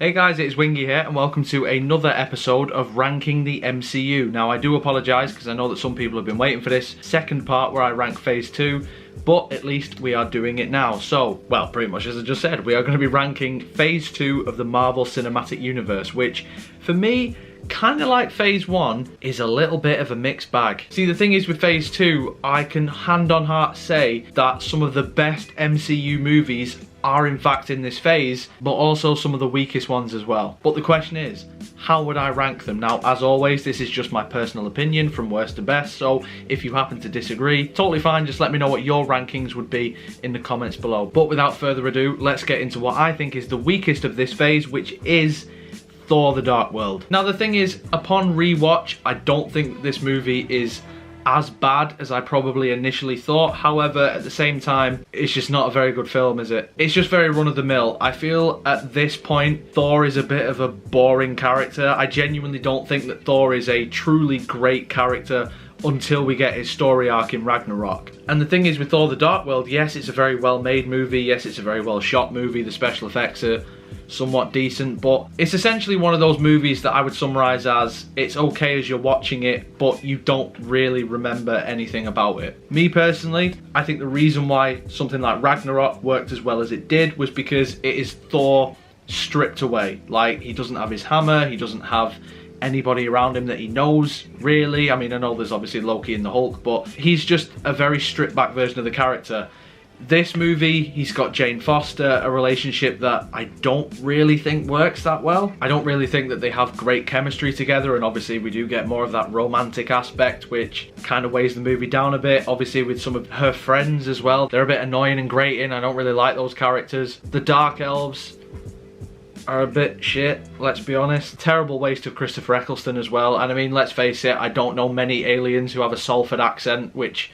Hey guys, it's Wingy here and welcome to another episode of Ranking the MCU. Now I do apologise because I know that some people have been waiting for this second part where I rank Phase 2, but at least we are doing it now. So, well, pretty much as I just said, we are going to be ranking Phase 2 of the Marvel Cinematic Universe, which for me, kind of like Phase 1, is a little bit of a mixed bag. See, the thing is with Phase 2, I can hand on heart say that some of the best MCU movies are in fact in this phase, but also some of the weakest ones as well. But the question is, how would I rank them? Now, as always, this is just my personal opinion from worst to best, so if you happen to disagree, totally fine, just let me know what your rankings would be in the comments below. But without further ado, let's get into what I think is the weakest of this phase, which is Thor: The Dark World. Now, the thing is, upon rewatch, I don't think this movie is as bad as I probably initially thought. However, at the same time, it's just not a very good film, is it? It's just very run-of-the-mill. I feel at this point, Thor is a bit of a boring character. I genuinely don't think that Thor is a truly great character until we get his story arc in Ragnarok. And the thing is with Thor: The Dark World, yes, it's a very well-made movie, yes, it's a very well-shot movie, the special effects are somewhat decent, but it's essentially one of those movies that I would summarize as it's okay as you're watching it, but you don't really remember anything about it. Me personally, I think the reason why something like Ragnarok worked as well as it did was because it is Thor stripped away. Like, he doesn't have his hammer, he doesn't have anybody around him that he knows, really. I mean, I know there's obviously Loki and the Hulk, but he's just a very stripped back version of the character. This movie, he's got Jane Foster, a relationship that I don't really think works that well. I don't really think that they have great chemistry together, and obviously we do get more of that romantic aspect, which kind of weighs the movie down a bit. Obviously with some of her friends as well, they're a bit annoying and grating. I don't really like those characters. The Dark Elves are a bit shit, let's be honest. Terrible waste of Christopher Eccleston as well, and I mean, let's face it, I don't know many aliens who have a Salford accent, which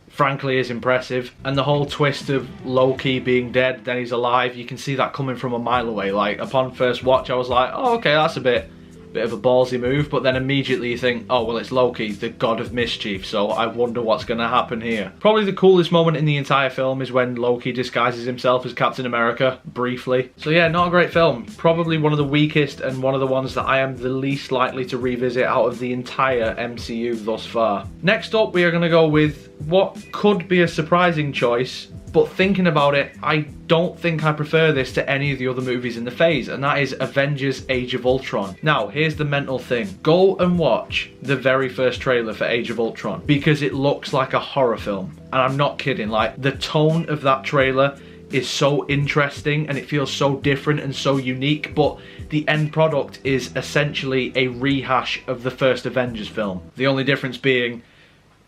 frankly is impressive. And the whole twist of Loki being dead, then he's alive, you can see that coming from a mile away. Like, upon first watch I was like, oh, okay, that's a bit of a ballsy move, but then immediately you think, oh well, it's Loki, the god of mischief, so I wonder what's gonna happen here. Probably the coolest moment in the entire film is when Loki disguises himself as Captain America, briefly. So yeah, not a great film. Probably one of the weakest and one of the ones that I am the least likely to revisit out of the entire MCU thus far. Next up, we are gonna go with what could be a surprising choice, but thinking about it, I don't think I prefer this to any of the other movies in the phase, and that is Avengers: Age of Ultron. Now, here's the mental thing. Go and watch the very first trailer for Age of Ultron, because it looks like a horror film. And I'm not kidding, like, the tone of that trailer is so interesting and it feels so different and so unique, but the end product is essentially a rehash of the first Avengers film. The only difference being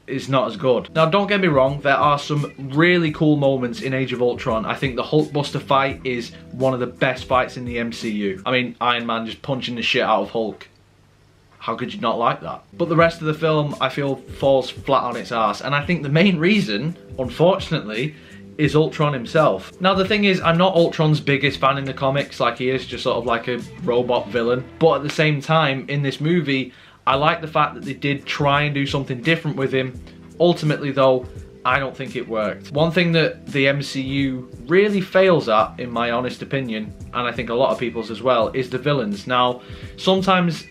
is not as good. Now, don't get me wrong, there are some really cool moments in Age of Ultron. I think the Hulkbuster fight is one of the best fights in the MCU. I mean, Iron Man just punching the shit out of Hulk. How could you not like that? But the rest of the film, I feel, falls flat on its ass. And I think the main reason, unfortunately, is Ultron himself. Now, the thing is, I'm not Ultron's biggest fan in the comics. Like, he is just sort of like a robot villain. But at the same time, in this movie, I like the fact that they did try and do something different with him. Ultimately though, I don't think it worked. One thing that the MCU really fails at, in my honest opinion, and I think a lot of people's as well, is the villains. Now, sometimes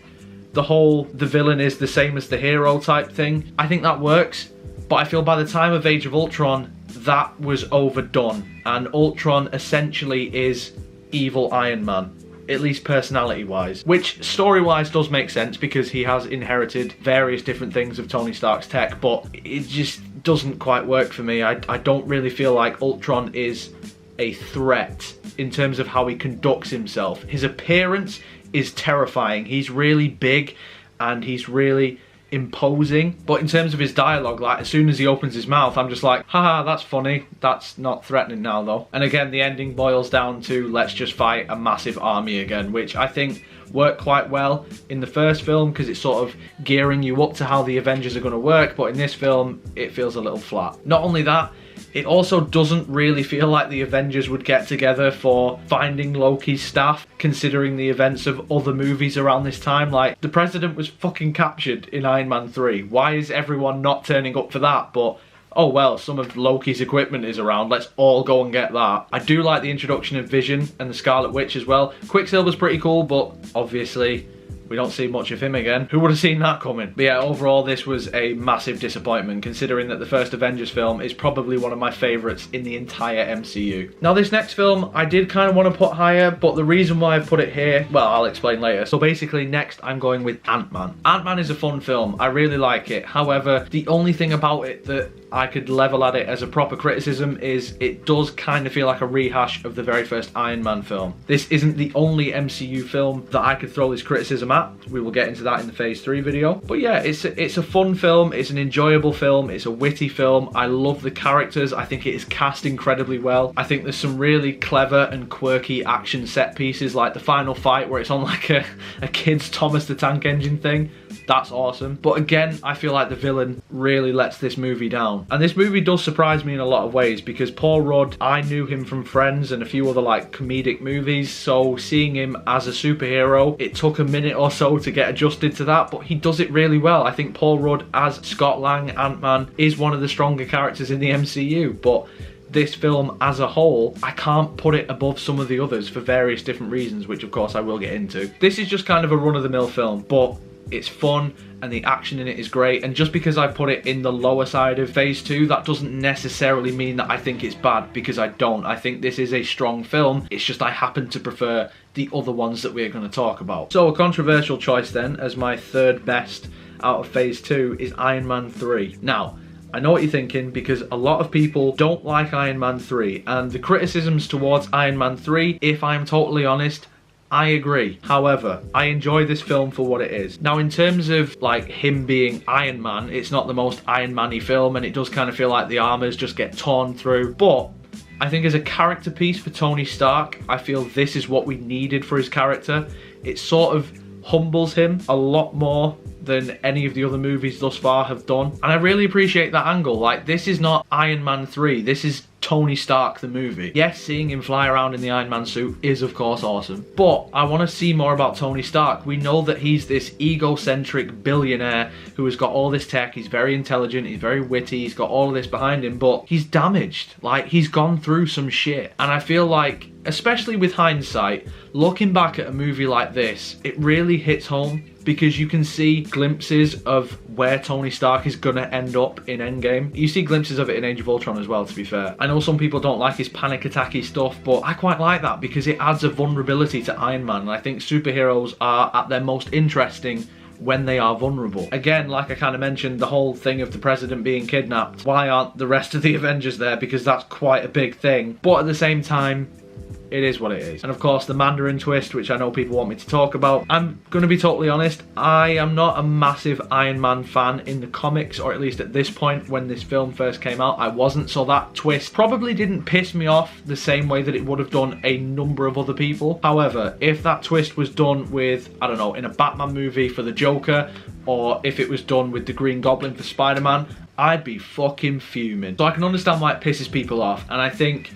the villain is the same as the hero type thing. I think that works, but I feel by the time of Age of Ultron, that was overdone. And Ultron essentially is evil Iron Man, at least personality-wise, which story-wise does make sense because he has inherited various different things of Tony Stark's tech, but it just doesn't quite work for me. I don't really feel like Ultron is a threat in terms of how he conducts himself. His appearance is terrifying. He's really big and he's really imposing, but in terms of his dialogue, like, as soon as he opens his mouth, I'm just like, haha, that's funny, that's not threatening now though. And again, the ending boils down to, let's just fight a massive army again, which I think worked quite well in the first film because it's sort of gearing you up to how the Avengers are going to work, but in this film it feels a little flat. Not only that, it also doesn't really feel like the Avengers would get together for finding Loki's staff, considering the events of other movies around this time. Like, the President was fucking captured in Iron Man 3. Why is everyone not turning up for that? But oh well, some of Loki's equipment is around, let's all go and get that. I do like the introduction of Vision and the Scarlet Witch as well. Quicksilver's pretty cool, but obviously we don't see much of him again. Who would have seen that coming? But yeah, overall this was a massive disappointment, considering that the first Avengers film is probably one of my favourites in the entire MCU. Now this next film I did kind of want to put higher, but the reason why I put it here, well, I'll explain later. So basically next I'm going with Ant-Man. Ant-Man is a fun film, I really like it. However, the only thing about it that I could level at it as a proper criticism is it does kind of feel like a rehash of the very first Iron Man film. This isn't the only MCU film that I could throw this criticism at. We will get into that in the Phase 3 video. But yeah, it's a fun film, it's an enjoyable film, it's a witty film. I love the characters, I think it is cast incredibly well. I think there's some really clever and quirky action set pieces, like the final fight where it's on like a kid's Thomas the Tank Engine thing. That's awesome. But again, I feel like the villain really lets this movie down. And this movie does surprise me in a lot of ways, because Paul Rudd, I knew him from Friends and a few other like comedic movies, so seeing him as a superhero, it took a minute or so to get adjusted to that, but he does it really well. I think Paul Rudd as Scott Lang, Ant-Man, is one of the stronger characters in the MCU, but this film as a whole, I can't put it above some of the others for various different reasons, which of course I will get into. This is just kind of a run-of-the-mill film, but it's fun and the action in it is great, and just because I put it in the lower side of Phase 2, that doesn't necessarily mean that I think it's bad, because I don't. I think this is a strong film, it's just I happen to prefer the other ones that we're going to talk about. So a controversial choice then, as my third best out of Phase 2, is Iron Man 3. Now, I know what you're thinking, because a lot of people don't like Iron Man 3, and the criticisms towards Iron Man 3, if I'm totally honest, I agree. However, I enjoy this film for what it is. Now, in terms of like him being Iron Man, it's not the most Iron Man-y film, and it does kind of feel like the armors just get torn through, but I think as a character piece for Tony Stark, I feel this is what we needed for his character. It sort of humbles him a lot more than any of the other movies thus far have done, and I really appreciate that angle. Like, this is not Iron Man 3, this is Tony Stark the movie. Yes, seeing him fly around in the Iron Man suit is of course awesome, but I want to see more about Tony Stark. We know that he's this egocentric billionaire who has got all this tech, he's very intelligent, he's very witty, he's got all of this behind him, but he's damaged. Like, he's gone through some shit, and I feel like, especially with hindsight, looking back at a movie like this, it really hits home, because you can see glimpses of where Tony Stark is gonna end up in Endgame. You see glimpses of it in Age of Ultron as well, to be fair. I know some people don't like his panic attacky stuff, but I quite like that because it adds a vulnerability to Iron Man, and I think superheroes are at their most interesting when they are vulnerable. Again, like I kind of mentioned, the whole thing of the president being kidnapped, why aren't the rest of the Avengers there? Because that's quite a big thing, but at the same time, it is what it is. And of course the Mandarin twist, which I know people want me to talk about. I'm gonna be totally honest, I am not a massive Iron Man fan in the comics, or at least at this point when this film first came out, I wasn't, so that twist probably didn't piss me off the same way that it would have done a number of other people. However, if that twist was done with, I don't know, in a Batman movie for the Joker, or if it was done with the Green Goblin for Spider-Man, I'd be fucking fuming. So I can understand why it pisses people off, and I think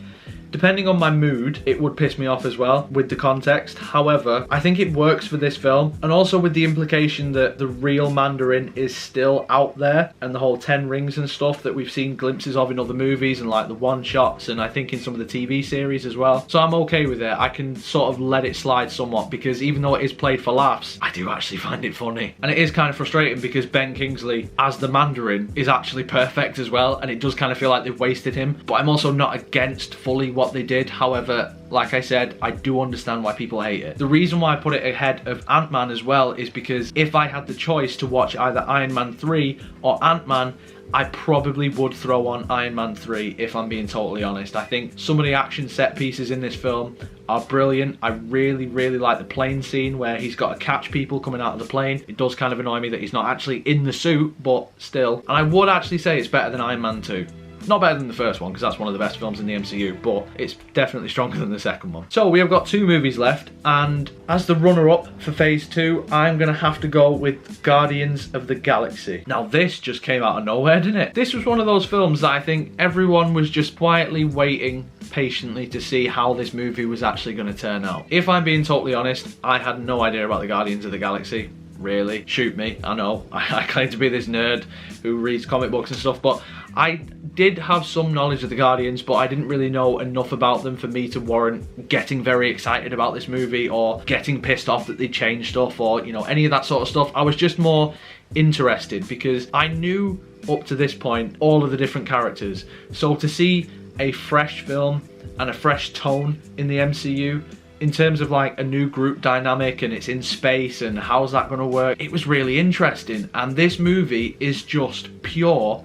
depending on my mood, it would piss me off as well with the context. However, I think it works for this film, and also with the implication that the real Mandarin is still out there, and the whole 10 rings and stuff that we've seen glimpses of in other movies and like the one-shots, and I think in some of the TV series as well. So I'm okay with it. I can sort of let it slide somewhat, because even though it is played for laughs, I do actually find it funny. And it is kind of frustrating because Ben Kingsley as the Mandarin is actually perfect as well, and it does kind of feel like they've wasted him. But I'm also not against fully what they did. However, like I said, I do understand why people hate it. The reason why I put it ahead of Ant-Man as well is because if I had the choice to watch either Iron Man 3 or Ant-Man, I probably would throw on Iron Man 3 if I'm being totally honest. I think some of the action set pieces in this film are brilliant. I really, really like the plane scene where he's got to catch people coming out of the plane. It does kind of annoy me that he's not actually in the suit, but still. And I would actually say it's better than Iron Man 2. Not better than the first one, because that's one of the best films in the MCU, but it's definitely stronger than the second one. So we have got 2 movies left, and as the runner-up for Phase 2, I'm going to have to go with Guardians of the Galaxy. Now this just came out of nowhere, didn't it? This was one of those films that I think everyone was just quietly waiting patiently to see how this movie was actually going to turn out. If I'm being totally honest, I had no idea about the Guardians of the Galaxy. Really, shoot me, I know I claim to be this nerd who reads comic books and stuff, but I did have some knowledge of the Guardians, but I didn't really know enough about them for me to warrant getting very excited about this movie or getting pissed off that they changed stuff or, you know, any of that sort of stuff. I was just more interested because I knew up to this point all of the different characters. So to see a fresh film and a fresh tone in the MCU in terms of like a new group dynamic, and it's in space and how's that going to work, it was really interesting. And this movie is just pure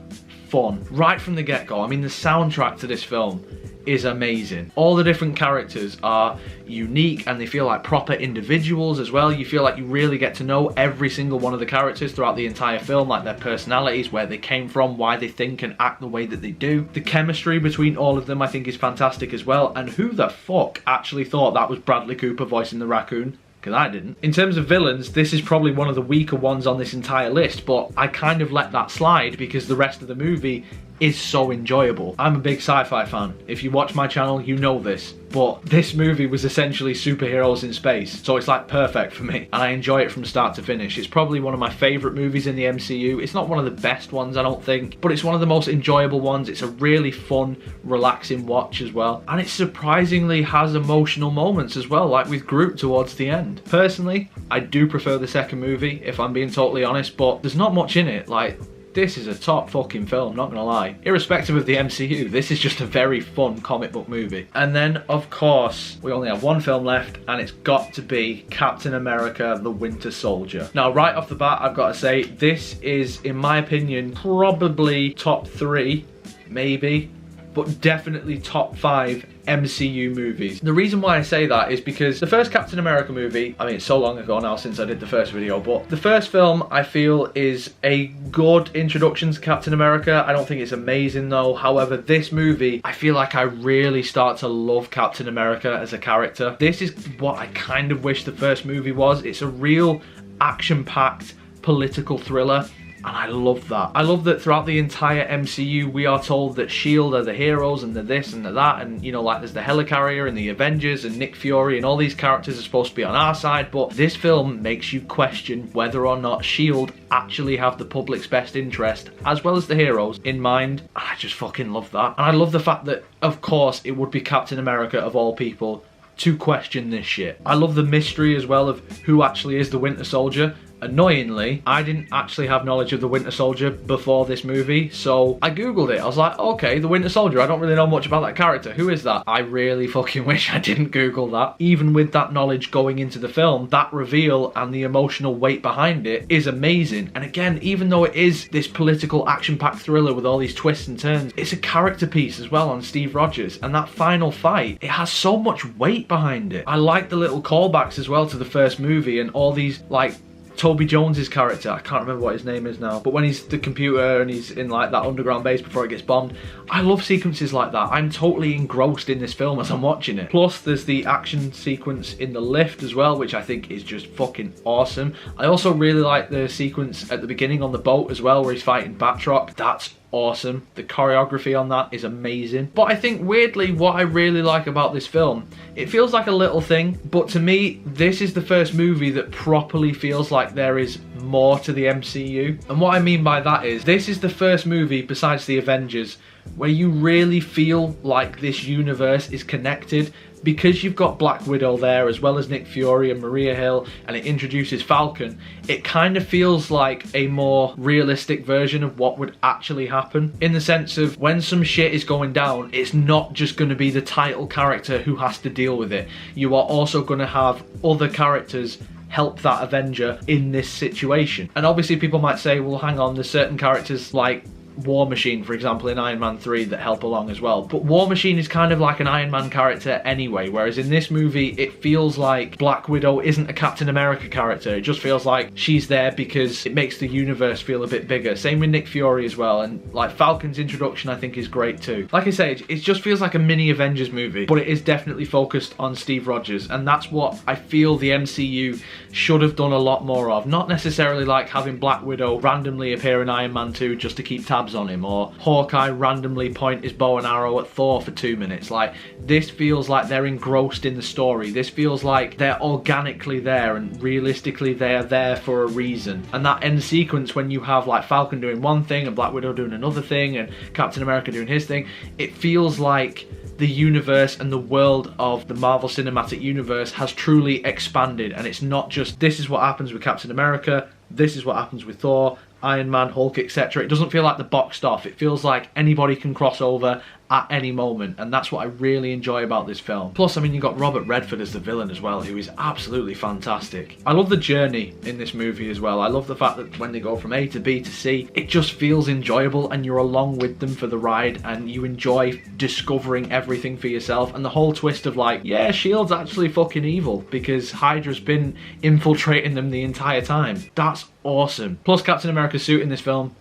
fun right from the get-go. I mean, the soundtrack to this film is amazing. All the different characters are unique and they feel like proper individuals as well. You feel like you really get to know every single one of the characters throughout the entire film, like their personalities, where they came from, why they think and act the way that they do. The chemistry between all of them I think is fantastic as well. And who the fuck actually thought that was Bradley Cooper voicing the raccoon? Because I didn't. In terms of villains, this is probably one of the weaker ones on this entire list, but I kind of let that slide because the rest of the movie is so enjoyable. I'm a big sci-fi fan. If you watch my channel, you know this. But this movie was essentially superheroes in space, so it's like perfect for me. And I enjoy it from start to finish. It's probably one of my favourite movies in the MCU. It's not one of the best ones, I don't think, but it's one of the most enjoyable ones. It's a really fun, relaxing watch as well. And it surprisingly has emotional moments as well, like with Groot towards the end. Personally, I do prefer the second movie, if I'm being totally honest, but there's not much in it. Like, this is a top fucking film, not gonna lie. Irrespective of the MCU, this is just a very fun comic book movie. And then, of course, we only have one film left, and it's got to be Captain America: The Winter Soldier. Now, right off the bat, I've got to say, this is, in my opinion, probably top 3, maybe, but definitely top 5 MCU movies. The reason why I say that is because the first Captain America movie, I mean, it's so long ago now since I did the first video, but the first film I feel is a good introduction to Captain America. I don't think it's amazing though. However, this movie, I feel like I really start to love Captain America as a character. This is what I kind of wish the first movie was. It's a real action-packed political thriller. And I love that. I love that throughout the entire MCU, we are told that S.H.I.E.L.D. are the heroes and they're this and they're that. And, you know, like there's the Helicarrier and the Avengers and Nick Fury and all these characters are supposed to be on our side. But this film makes you question whether or not S.H.I.E.L.D. actually have the public's best interest, as well as the heroes, in mind. And I just fucking love that. And I love the fact that, of course, it would be Captain America of all people to question this shit. I love the mystery as well of who actually is the Winter Soldier. Annoyingly, I didn't actually have knowledge of the Winter Soldier before this movie, so I googled it. I was like, okay, the Winter Soldier, I don't really know much about that character. Who is that? I really fucking wish I didn't Google that. Even with that knowledge going into the film, that reveal and the emotional weight behind it is amazing. And again, even though it is this political action-packed thriller with all these twists and turns, it's a character piece as well on Steve Rogers. And that final fight, it has so much weight behind it. I like the little callbacks as well to the first movie and all these, like, Toby Jones's character, I can't remember what his name is now, but when he's the computer and he's in like that underground base before it gets bombed, I love sequences like that. I'm totally engrossed in this film as I'm watching it. Plus there's the action sequence in the lift as well, which I think is just fucking awesome. I also really like the sequence at the beginning on the boat as well, where he's fighting Batroc. That's awesome. The choreography on that is amazing. But I think weirdly what I really like about this film, it feels like a little thing, but to me this is the first movie that properly feels like there is more to the MCU. And what I mean by that is, this is the first movie besides the Avengers where you really feel like this universe is connected, because you've got Black Widow there as well as Nick Fury and Maria Hill, and it introduces Falcon. It kind of feels like a more realistic version of what would actually happen, in the sense of when some shit is going down, it's not just going to be the title character who has to deal with it. You are also going to have other characters help that Avenger in this situation. And obviously people might say, well, hang on, there's certain characters like War Machine, for example, in Iron Man 3 that help along as well. But War Machine is kind of like an Iron Man character anyway, whereas in this movie it feels like Black Widow isn't a Captain America character. It just feels like she's there because it makes the universe feel a bit bigger. Same with Nick Fury as well, and like Falcon's introduction I think is great too. Like I say, it just feels like a mini Avengers movie, but it is definitely focused on Steve Rogers, and that's what I feel the MCU should have done a lot more of. Not necessarily like having Black Widow randomly appear in Iron Man 2 just to keep tabs stabs on him, or Hawkeye randomly point his bow and arrow at Thor for 2 minutes. Like, this feels like they're engrossed in the story. This feels like they're organically there, and realistically they are there for a reason. And that end sequence when you have like Falcon doing one thing and Black Widow doing another thing and Captain America doing his thing, it feels like the universe and the world of the Marvel Cinematic Universe has truly expanded, and it's not just this is what happens with Captain America, this is what happens with Thor, Iron Man, Hulk, etc. It doesn't feel like they're boxed off. It feels like anybody can cross over at any moment, and that's what I really enjoy about this film. Plus, I mean, you got Robert Redford as the villain as well, who is absolutely fantastic. I love the journey in this movie as well. I love the fact that when they go from A to B to C, it just feels enjoyable, and you're along with them for the ride, and you enjoy discovering everything for yourself. And the whole twist of like, yeah, S.H.I.E.L.D's actually fucking evil because Hydra's been infiltrating them the entire time. That's awesome. Plus, Captain America's suit in this film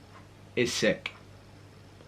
is sick.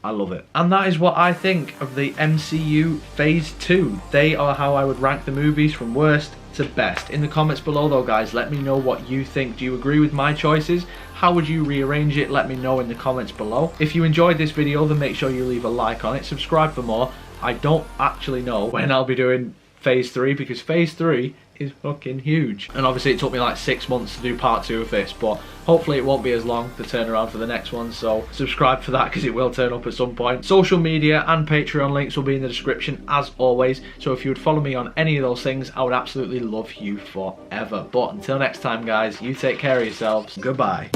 I love it. And that is what I think of the MCU Phase 2. They are how I would rank the movies from worst to best. In the comments below though, guys, let me know what you think. Do you agree with my choices? How would you rearrange it? Let me know in the comments below. If you enjoyed this video, then make sure you leave a like on it. Subscribe for more. I don't actually know when I'll be doing Phase 3 because Phase 3 is fucking huge. And obviously it took me like 6 months to do part 2 of this, but hopefully it won't be as long, the turnaround for the next one, so subscribe for that because it will turn up at some point. Social media and Patreon links will be in the description as always, so if you would follow me on any of those things, I would absolutely love you forever. But until next time guys, you take care of yourselves. Goodbye.